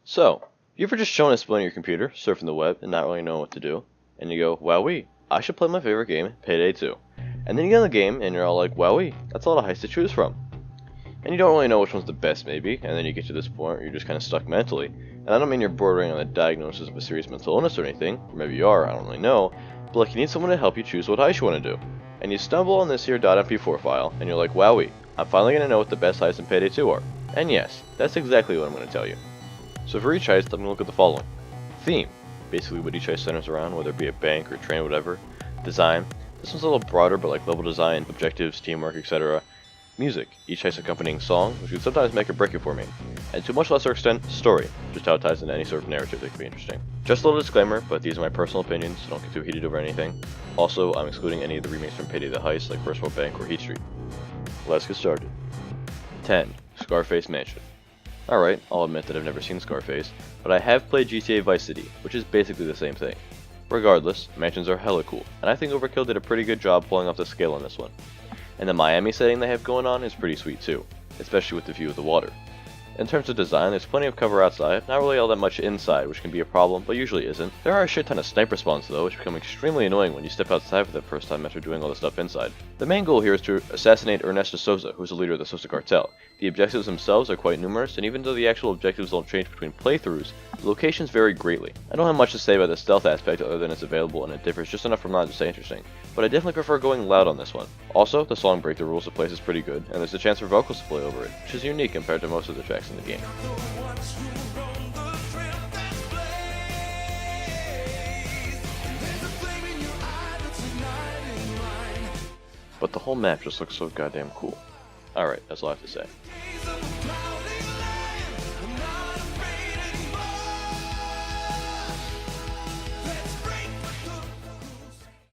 So, you ever just chilling and spilling your computer, surfing the web, and not really knowing what to do? And you go, wowee, I should play my favorite game, Payday 2. And then you get in the game, and you're all like, wowee, that's a lot of heists to choose from. And you don't really know which one's the best, maybe, and then you get to this point where you're just kind of stuck mentally. And I don't mean you're bordering on the diagnosis of a serious mental illness or anything, or maybe you are, I don't really know, but like you need someone to help you choose what heist you want to do. And you stumble on this here .mp4 file, and you're like, wowee, I'm finally going to know what the best heists in Payday 2 are. And yes, that's exactly what I'm going to tell you. So for each heist, I'm going to look at the following. Theme, basically what each heist centers around, whether it be a bank or train, whatever. Design, this one's a little broader, but like level design, objectives, teamwork, etc. Music, each heist accompanying song, which can sometimes make or break it for me. And to a much lesser extent, story, just how it ties into any sort of narrative that could be interesting. Just a little disclaimer, but these are my personal opinions, so don't get too heated over anything. Also, I'm excluding any of the remakes from Payday the Heist, like Reservoir Bank or Heat Street. Let's get started. 10. Scarface Mansion. Alright, I'll admit that I've never seen Scarface, but I have played GTA Vice City, which is basically the same thing. Regardless, mansions are hella cool, and I think Overkill did a pretty good job pulling off the scale on this one. And the Miami setting they have going on is pretty sweet too, especially with the view of the water. In terms of design, there's plenty of cover outside, not really all that much inside, which can be a problem, but usually isn't. There are a shit ton of sniper spawns though, which become extremely annoying when you step outside for the first time after doing all the stuff inside. The main goal here is to assassinate Ernesto Sosa, who's the leader of the Sosa cartel. The objectives themselves are quite numerous, and even though the actual objectives don't change between playthroughs, the locations vary greatly. I don't have much to say about the stealth aspect other than it's available and it differs just enough from not to say interesting, but I definitely prefer going loud on this one. Also, the song Break the Rules of Place is pretty good, and there's a chance for vocals to play over it, which is unique compared to most of the tracks in the game. But the whole map just looks so goddamn cool. Alright, that's all I have to say.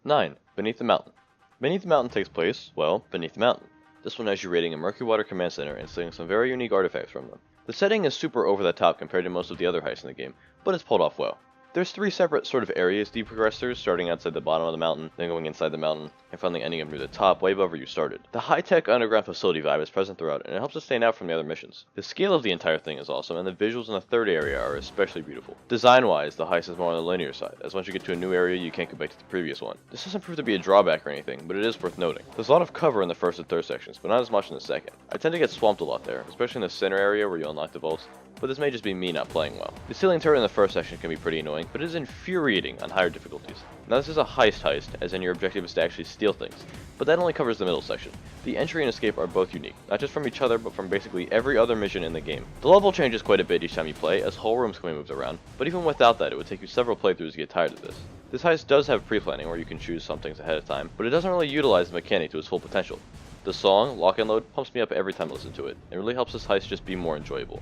Nine. Beneath the Mountain. Beneath the Mountain takes place, well, beneath the mountain. This one has you raiding a murky water command center and stealing some very unique artifacts from them. The setting is super over the top compared to most of the other heists in the game, but it's pulled off well. There's three separate sort of areas that you progress through, starting outside the bottom of the mountain, then going inside the mountain, and finally ending up near the top, way above where you started. The high-tech underground facility vibe is present throughout, and it helps us stand out from the other missions. The scale of the entire thing is awesome, and the visuals in the third area are especially beautiful. Design-wise, the heist is more on the linear side, as once you get to a new area, you can't go back to the previous one. This doesn't prove to be a drawback or anything, but it is worth noting. There's a lot of cover in the first and third sections, but not as much in the second. I tend to get swamped a lot there, especially in the center area where you unlock the vaults, but this may just be me not playing well. The ceiling turret in the first section can be pretty annoying, but it is infuriating on higher difficulties. Now this is a heist, as in your objective is to actually steal things, but that only covers the middle section. The entry and escape are both unique, not just from each other, but from basically every other mission in the game. The level changes quite a bit each time you play, as whole rooms can be moved around, but even without that, it would take you several playthroughs to get tired of this. This heist does have pre-planning where you can choose some things ahead of time, but it doesn't really utilize the mechanic to its full potential. The song, Locke and Load, pumps me up every time I listen to it, and really helps this heist just be more enjoyable.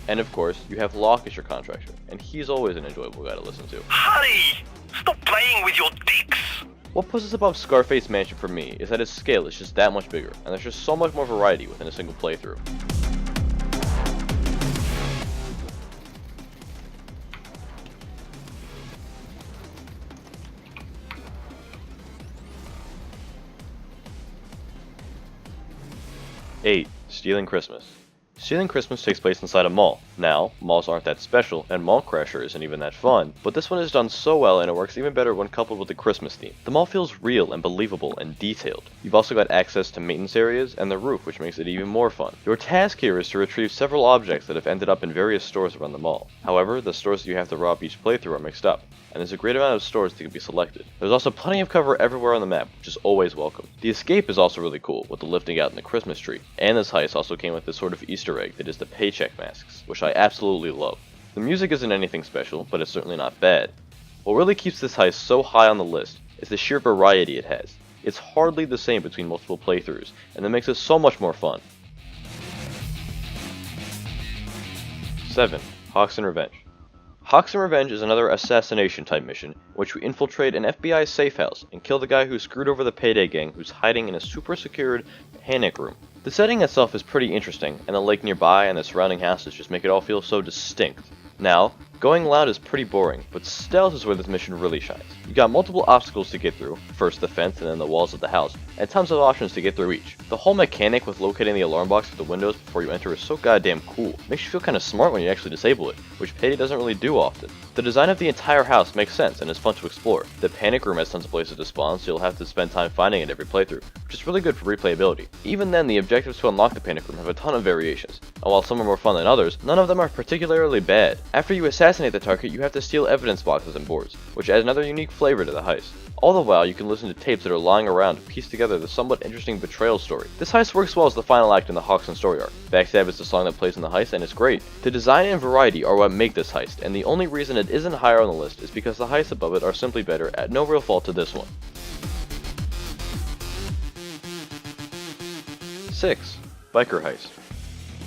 And of course, you have Locke as your contractor, and he's always an enjoyable guy to listen to. Hurry! Stop playing with your dicks! What puts us above Scarface Mansion for me is that its scale is just that much bigger, and there's just so much more variety within a single playthrough. Eight. Stealing Christmas. Stealing Christmas takes place inside a mall. Now, malls aren't that special, and Mall Crasher isn't even that fun, but this one is done so well and it works even better when coupled with the Christmas theme. The mall feels real and believable and detailed. You've also got access to maintenance areas and the roof, which makes it even more fun. Your task here is to retrieve several objects that have ended up in various stores around the mall. However, the stores that you have to rob each playthrough are mixed up, and there's a great amount of stores that can be selected. There's also plenty of cover everywhere on the map, which is always welcome. The escape is also really cool, with the lifting out in the Christmas tree, and this heist also came with this sort of Easter egg that is the paycheck masks, which I absolutely love. The music isn't anything special, but it's certainly not bad. What really keeps this heist so high on the list is the sheer variety it has. It's hardly the same between multiple playthroughs, and that makes it so much more fun. 7. Hoxton Revenge. Hoxton Revenge is another assassination type mission in which we infiltrate an FBI safe house and kill the guy who screwed over the Payday gang who's hiding in a super secured panic room. The setting itself is pretty interesting, and the lake nearby and the surrounding houses just make it all feel so distinct. Now, Going loud is pretty boring, but stealth is where this mission really shines. You got multiple obstacles to get through, first the fence and then the walls of the house, and tons of options to get through each. The whole mechanic with locating the alarm box with the windows before you enter is so goddamn cool. Makes you feel kinda smart when you actually disable it, which Payday doesn't really do often. The design of the entire house makes sense and is fun to explore. The panic room has tons of places to spawn, so you'll have to spend time finding it every playthrough, which is really good for replayability. Even then, the objectives to unlock the panic room have a ton of variations, and while some are more fun than others, none of them are particularly bad. After you assassinate the target, you have to steal evidence boxes and boards, which adds another unique flavor to the heist. All the while, you can listen to tapes that are lying around to piece together the somewhat interesting betrayal story. This heist works well as the final act in the Hoxton story arc. Backstab is the song that plays in the heist, and it's great. The design and variety are what make this heist, and the only reason it isn't higher on the list is because the heists above it are simply better, at no real fault to this one. 6. Biker Heist.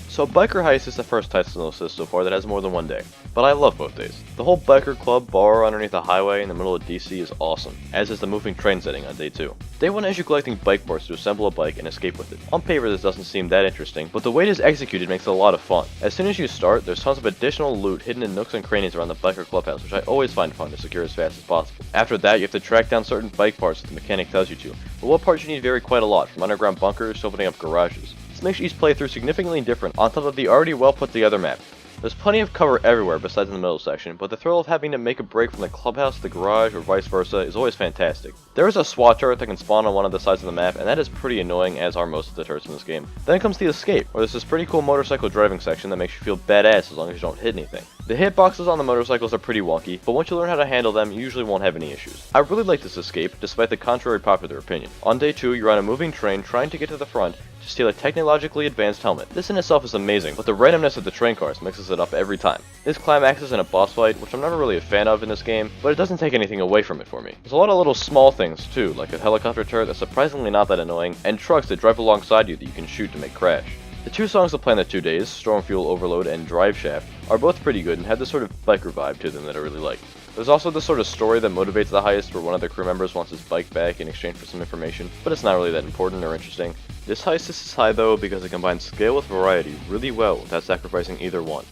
So Biker Heist is the first heist on this list so far that has more than one day, but I love both days. The whole biker club bar underneath the highway in the middle of DC is awesome, as is the moving train setting on day 2. Day 1 has you collecting bike parts to assemble a bike and escape with it. On paper this doesn't seem that interesting, but the way it is executed makes it a lot of fun. As soon as you start, there's tons of additional loot hidden in nooks and crannies around the biker clubhouse, which I always find fun to secure as fast as possible. After that, you have to track down certain bike parts that the mechanic tells you to, but what parts you need vary quite a lot, from underground bunkers to opening up garages. This makes each playthrough significantly different on top of the already well put together map. There's plenty of cover everywhere besides in the middle section, but the thrill of having to make a break from the clubhouse to the garage or vice versa is always fantastic. There is a SWAT turret that can spawn on one of the sides of the map, and that is pretty annoying, as are most of the turrets in this game. Then comes the escape, where there's this pretty cool motorcycle driving section that makes you feel badass as long as you don't hit anything. The hitboxes on the motorcycles are pretty wonky, but once you learn how to handle them, you usually won't have any issues. I really like this escape, despite the contrary popular opinion. On day 2, you're on a moving train trying to get to the front to steal a technologically advanced helmet. This in itself is amazing, but the randomness of the train cars mixes it up every time. This climaxes in a boss fight, which I'm never really a fan of in this game, but it doesn't take anything away from it for me. There's a lot of little small things too, like a helicopter turret that's surprisingly not that annoying, and trucks that drive alongside you that you can shoot to make crash. The two songs that play in the 2 days, Storm Fuel Overload and Drive Shaft, are both pretty good and have this sort of biker vibe to them that I really like. There's also this sort of story that motivates the heist where one of the crew members wants his bike back in exchange for some information, but it's not really that important or interesting. This heist is high though because it combines scale with variety really well without sacrificing either one.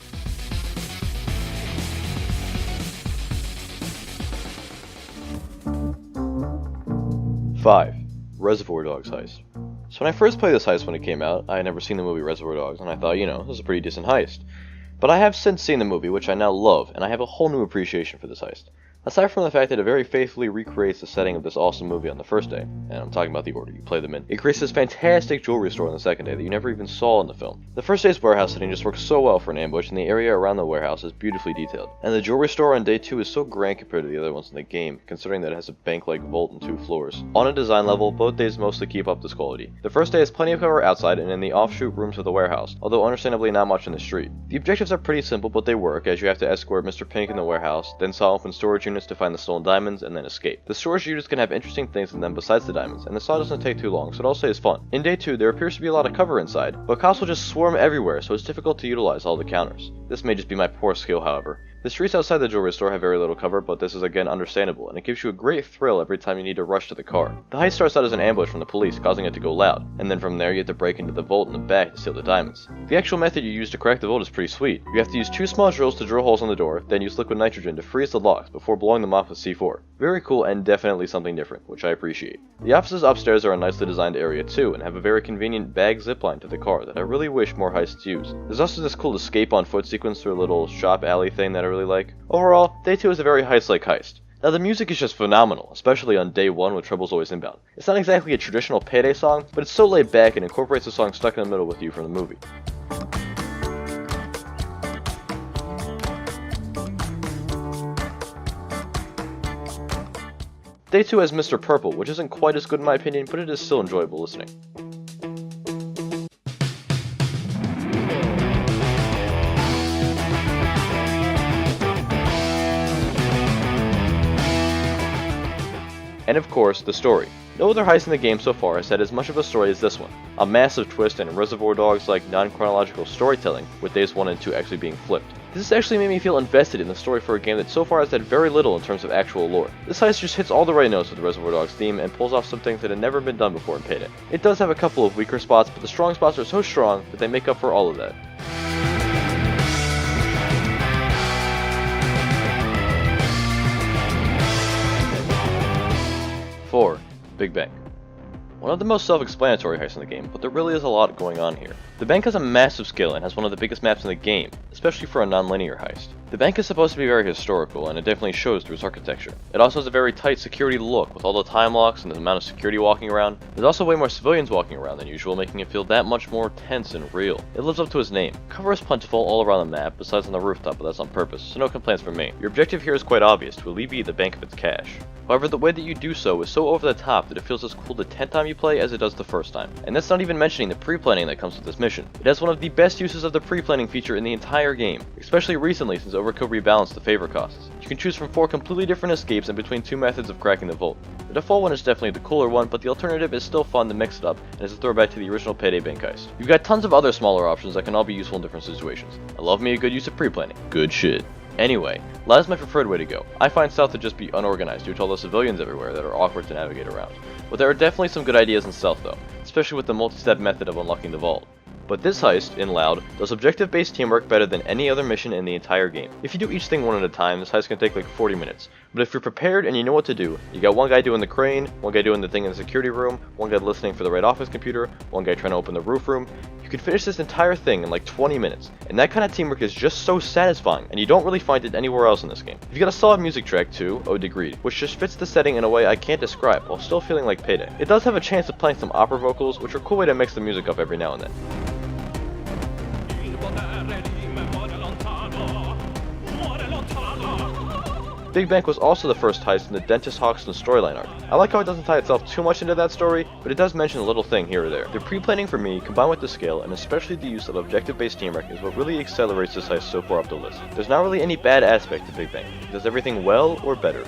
5. Reservoir Dogs Heist. So when I first played this heist when it came out, I had never seen the movie Reservoir Dogs, and I thought, this is a pretty decent heist. But I have since seen the movie, which I now love, and I have a whole new appreciation for this heist. Aside from the fact that it very faithfully recreates the setting of this awesome movie on the first day, and I'm talking about the order you play them in, it creates this fantastic jewelry store on the second day that you never even saw in the film. The first day's warehouse setting just works so well for an ambush, and the area around the warehouse is beautifully detailed. And the jewelry store on day 2 is so grand compared to the other ones in the game, considering that it has a bank-like vault and 2 floors. On a design level, both days mostly keep up this quality. The first day has plenty of cover outside and in the offshoot rooms of the warehouse, although understandably not much in the street. The objectives are pretty simple, but they work, as you have to escort Mr. Pink in the warehouse, then saw open storage units to find the stolen diamonds, and then escape. The storage units can have interesting things in them besides the diamonds, and the saw doesn't take too long, so it all stays fun. In day 2, there appears to be a lot of cover inside, but cops will just swarm everywhere, so it's difficult to utilize all the counters. This may just be my poor skill, however. The streets outside the jewelry store have very little cover, but this is again understandable, and it gives you a great thrill every time you need to rush to the car. The heist starts out as an ambush from the police, causing it to go loud, and then from there you have to break into the vault in the back to steal the diamonds. The actual method you use to crack the vault is pretty sweet. You have to use 2 small drills to drill holes on the door, then use liquid nitrogen to freeze the locks before blowing them off with C4. Very cool and definitely something different, which I appreciate. The offices upstairs are a nicely designed area too, and have a very convenient bag zipline to the car that I really wish more heists use. There's also this cool escape on foot sequence through a little shop alley thing that I really like. Overall, day 2 is a very heist-like heist. Now the music is just phenomenal, especially on day 1 with Trouble's Always Inbound. It's not exactly a traditional Payday song, but it's so laid back and incorporates the song stuck in the middle with you from the movie. Day 2 has Mr. Purple, which isn't quite as good in my opinion, but it is still enjoyable listening. And of course, the story. No other heist in the game so far has had as much of a story as this one. A massive twist and Reservoir Dogs-like non-chronological storytelling, with days 1 and 2 actually being flipped. This actually made me feel invested in the story for a game that so far has had very little in terms of actual lore. This heist just hits all the right notes with the Reservoir Dogs theme and pulls off some things that had never been done before in Payday. It does have a couple of weaker spots, but the strong spots are so strong that they make up for all of that. big bank. One of the most self-explanatory heists in the game, but there really is a lot going on here. The bank has a massive scale and has one of the biggest maps in the game, especially for a non-linear heist. The bank is supposed to be very historical, and it definitely shows through its architecture. It also has a very tight security look, with all the time locks and the amount of security walking around. There's also way more civilians walking around than usual, making it feel that much more tense and real. It lives up to its name. Cover is plentiful all around the map, besides on the rooftop, but that's on purpose, so no complaints from me. Your objective here is quite obvious, to alleviate the bank of its cash. However, the way that you do so is so over the top that it feels as cool the 10th time you play as it does the first time. And that's not even mentioning the pre-planning that comes with this mission. It has one of the best uses of the pre-planning feature in the entire game, especially recently since Overkill rebalanced the favor costs. You can choose from 4 completely different escapes and between 2 methods of cracking the vault. The default one is definitely the cooler one, but the alternative is still fun to mix it up and is a throwback to the original Payday bank heist. You've got tons of other smaller options that can all be useful in different situations. I love me a good use of pre-planning. Good shit. Anyway, that is my preferred way to go. I find stealth to just be unorganized due to all the civilians everywhere that are awkward to navigate around. But there are definitely some good ideas in stealth though, especially with the multi-step method of unlocking the vault. But this heist, in Loud, does objective-based teamwork better than any other mission in the entire game. If you do each thing one at a time, this heist can take like 40 minutes. But if you're prepared and you know what to do, you got one guy doing the crane, one guy doing the thing in the security room, one guy listening for the right office computer, one guy trying to open the roof room, you can finish this entire thing in like 20 minutes. And that kind of teamwork is just so satisfying, and you don't really find it anywhere else in this game. You've got a solid music track too, Ode to Greed, which just fits the setting in a way I can't describe, while still feeling like Payday. It does have a chance of playing some opera vocals, which are a cool way to mix the music up every now and then. Big Bank was also the first heist in the Dentist Hoxton storyline arc. I like how it doesn't tie itself too much into that story, but it does mention a little thing here or there. The pre-planning for me, combined with the scale, and especially the use of objective-based teamwork, is what really accelerates this heist so far up the list. There's not really any bad aspect to Big Bank. It does everything well or better.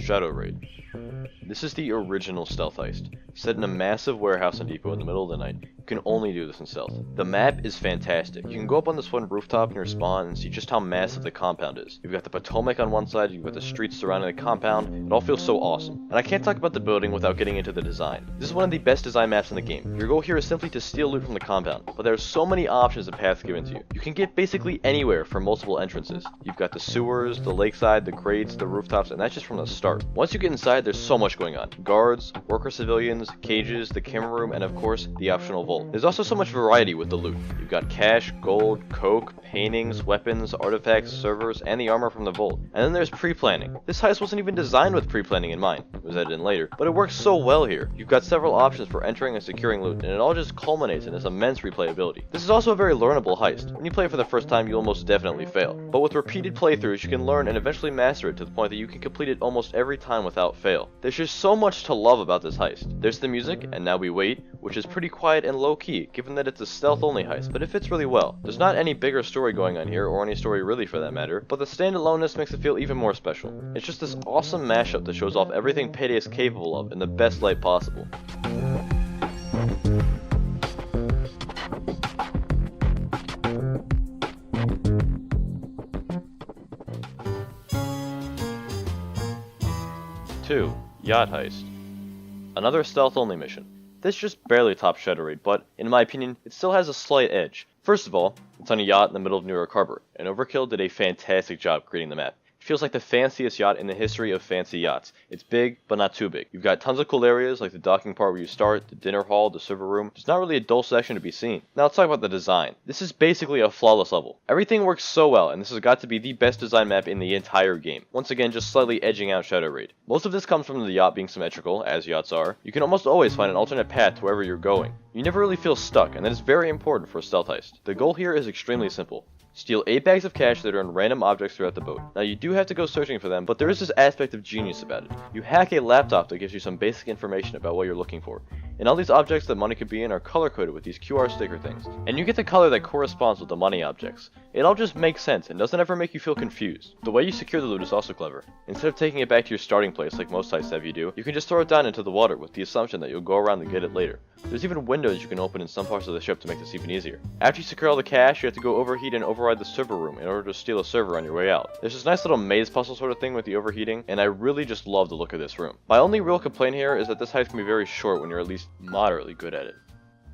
Shadow Raid. This is the original stealth heist. Set in a massive warehouse and depot in the middle of the night. You can only do this in stealth. The map is fantastic. You can go up on this one rooftop near spawn and see just how massive the compound is. You've got the Potomac on one side, you've got the streets surrounding the compound. It all feels so awesome. And I can't talk about the building without getting into the design. This is one of the best design maps in the game. Your goal here is simply to steal loot from the compound, but there are so many options and paths given to you. You can get basically anywhere from multiple entrances. You've got the sewers, the lakeside, the crates, the rooftops, and that's just from the start. Once you get inside, there's so much going on. Guards, worker civilians, cages, the camera room, and of course, the optional vault. There's also so much variety with the loot. You've got cash, gold, coke, paintings, weapons, artifacts, servers, and the armor from the vault. And then there's pre-planning. This heist wasn't even designed with pre-planning in mind. It was added in later, but it works so well here. You've got several options for entering and securing loot, and it all just culminates in this immense replayability. This is also a very learnable heist. When you play it for the first time, you'll almost definitely fail. But with repeated playthroughs, you can learn and eventually master it to the point that you can complete it almost every time without fail. There's just so much to love about this heist. There's the music, and Now We Wait, which is pretty quiet and low-key, given that it's a stealth-only heist, but it fits really well. There's not any bigger story going on here, or any story really for that matter, but the standaloneness makes it feel even more special. It's just this awesome mashup that shows off everything Payday is capable of in the best light possible. Two, Yacht Heist. Another stealth-only mission. This just barely tops Shadow Raid, but, in my opinion, it still has a slight edge. First of all, it's on a yacht in the middle of New York Harbor, and Overkill did a fantastic job creating the map. It feels like the fanciest yacht in the history of fancy yachts. It's big, but not too big. You've got tons of cool areas, like the docking part where you start, the dinner hall, the server room. There's not really a dull section to be seen. Now let's talk about the design. This is basically a flawless level. Everything works so well, and this has got to be the best design map in the entire game. Once again, just slightly edging out Shadow Raid. Most of this comes from the yacht being symmetrical, as yachts are. You can almost always find an alternate path to wherever you're going. You never really feel stuck, and that is very important for a stealth heist. The goal here is extremely simple. Steal 8 bags of cash that are in random objects throughout the boat. Now you do have to go searching for them, but there is this aspect of genius about it. You hack a laptop that gives you some basic information about what you're looking for. And all these objects that money could be in are color-coded with these QR sticker things. And you get the color that corresponds with the money objects. It all just makes sense and doesn't ever make you feel confused. The way you secure the loot is also clever. Instead of taking it back to your starting place like most heists have you do, you can just throw it down into the water with the assumption that you'll go around and get it later. There's even windows you can open in some parts of the ship to make this even easier. After you secure all the cash, you have to go overheat and override the server room in order to steal a server on your way out. There's this nice little maze puzzle sort of thing with the overheating, and I really just love the look of this room. My only real complaint here is that this heist can be very short when you're at least moderately good at it.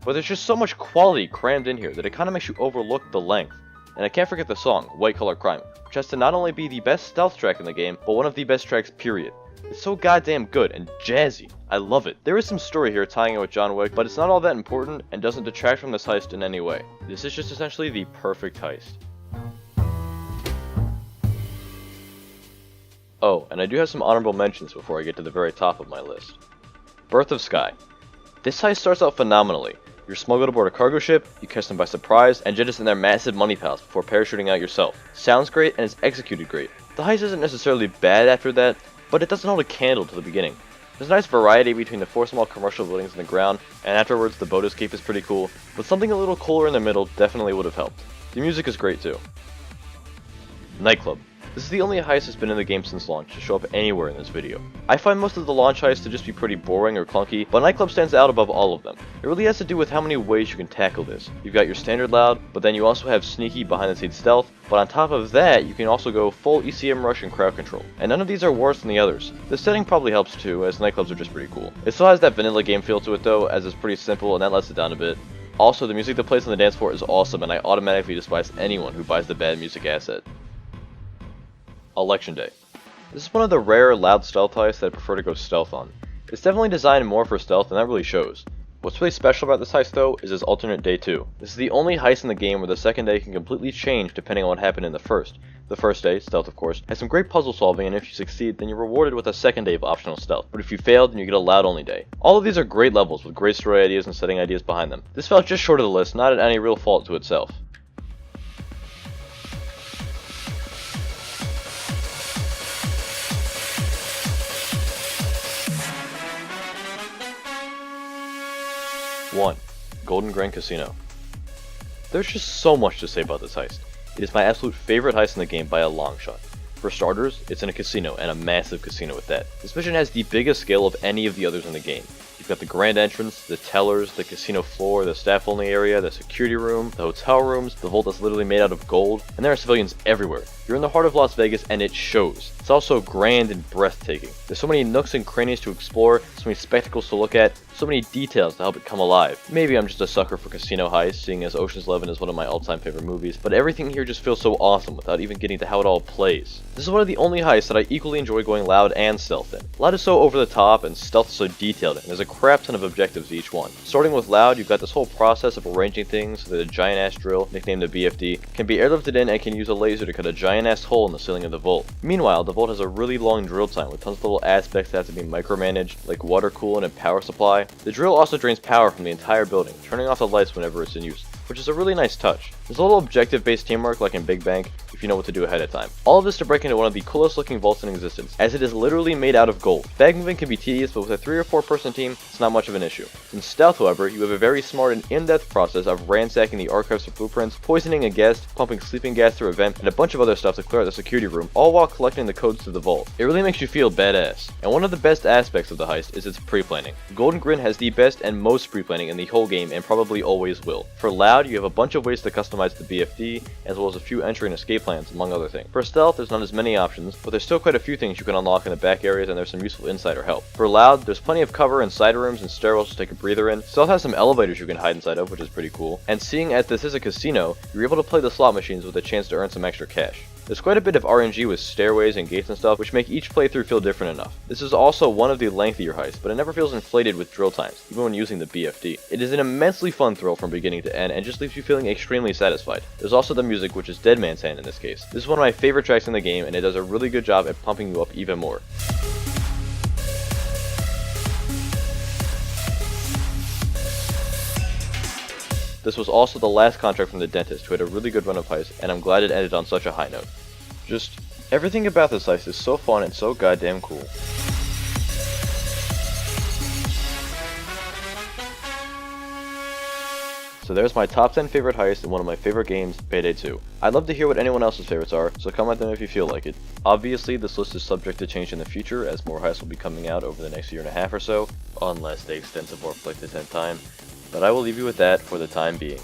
But there's just so much quality crammed in here that it kind of makes you overlook the length. And I can't forget the song, White Collar Crime, which has to not only be the best stealth track in the game, but one of the best tracks period. It's so goddamn good and jazzy. I love it. There is some story here tying in with John Wick, but it's not all that important and doesn't detract from this heist in any way. This is just essentially the perfect heist. Oh, and I do have some honorable mentions before I get to the very top of my list. Birth of Sky. This heist starts out phenomenally. You're smuggled aboard a cargo ship, you catch them by surprise, and jettison their massive money piles before parachuting out yourself. Sounds great and is executed great. The heist isn't necessarily bad after that, but it doesn't hold a candle to the beginning. There's a nice variety between the 4 small commercial buildings in the ground, and afterwards the boat escape is pretty cool, but something a little cooler in the middle definitely would have helped. The music is great too. Nightclub. This is the only heist that's been in the game since launch to show up anywhere in this video. I find most of the launch heists to just be pretty boring or clunky, but Nightclub stands out above all of them. It really has to do with how many ways you can tackle this. You've got your standard loud, but then you also have sneaky behind the scenes stealth, but on top of that you can also go full ECM rush and crowd control. And none of these are worse than the others. The setting probably helps too, as Nightclubs are just pretty cool. It still has that vanilla game feel to it though, as it's pretty simple and that lets it down a bit. Also, the music that plays on the dance floor is awesome, and I automatically despise anyone who buys the bad music asset. Election Day. This is one of the rare loud stealth heists that I prefer to go stealth on. It's definitely designed more for stealth, and that really shows. What's really special about this heist though is its alternate day 2. This is the only heist in the game where the second day can completely change depending on what happened in the first. The first day, stealth of course, has some great puzzle solving, and if you succeed then you're rewarded with a second day of optional stealth, but if you fail then you get a loud only day. All of these are great levels with great story ideas and setting ideas behind them. This fell just short of the list, not at any real fault to itself. One, Golden Grand Casino. There's just so much to say about this heist. It is my absolute favorite heist in the game by a long shot. For starters, it's in a casino, and a massive casino at that. This mission has the biggest scale of any of the others in the game. You've got the grand entrance, the tellers, the casino floor, the staff only area, the security room, the hotel rooms, the vault that's literally made out of gold, and there are civilians everywhere. You're in the heart of Las Vegas and it shows. It's also grand and breathtaking. There's so many nooks and crannies to explore, so many spectacles to look at, so many details to help it come alive. Maybe I'm just a sucker for casino heists, seeing as Ocean's 11 is one of my all-time favorite movies, but everything here just feels so awesome without even getting to how it all plays. This is one of the only heists that I equally enjoy going loud and stealth in. Loud is so over the top and stealth is so detailed, and there's a crap ton of objectives to each one. Starting with loud, you've got this whole process of arranging things so that a giant ass drill, nicknamed the BFD, can be airlifted in and can use a laser to cut a giant ass hole in the ceiling of the vault. Meanwhile, the vault has a really long drill time with tons of little aspects that have to be micromanaged, like water coolant and power supply. The drill also drains power from the entire building, turning off the lights whenever it's in use, which is a really nice touch. There's a little objective-based teamwork like in Big Bank, if you know what to do ahead of time. All of this to break into one of the coolest looking vaults in existence, as it is literally made out of gold. Bag moving can be tedious, but with a 3 or 4 person team, it's not much of an issue. In stealth, however, you have a very smart and in-depth process of ransacking the archives for blueprints, poisoning a guest, pumping sleeping gas through a vent, and a bunch of other stuff to clear out the security room, all while collecting the codes to the vault. It really makes you feel badass. And one of the best aspects of the heist is its pre-planning. Golden Grin has the best and most pre-planning in the whole game, and probably always will. For loud, you have a bunch of ways to customize the BFD, as well as a few entry and escape plans, among other things. For stealth, there's not as many options, but there's still quite a few things you can unlock in the back areas, and there's some useful insider help. For loud, there's plenty of cover in side rooms and stairwells to take a breather in. Stealth has some elevators you can hide inside of, which is pretty cool. And seeing as this is a casino, you're able to play the slot machines with a chance to earn some extra cash. There's quite a bit of RNG with stairways and gates and stuff, which make each playthrough feel different enough. This is also one of the lengthier heists, but it never feels inflated with drill times, even when using the BFD. It is an immensely fun thrill from beginning to end, and just leaves you feeling extremely satisfied. There's also the music, which is Dead Man's Hand in this case. This is one of my favorite tracks in the game, and it does a really good job at pumping you up even more. This was also the last contract from the dentist, who had a really good run of heists, and I'm glad it ended on such a high note. Just, everything about this heist is so fun and so goddamn cool. So there's my top 10 favorite heists and one of my favorite games, Payday 2. I'd love to hear what anyone else's favorites are, so comment them if you feel like it. Obviously, this list is subject to change in the future, as more heists will be coming out over the next year and a half or so, unless they extend to more like the 10th time, but I will leave you with that for the time being.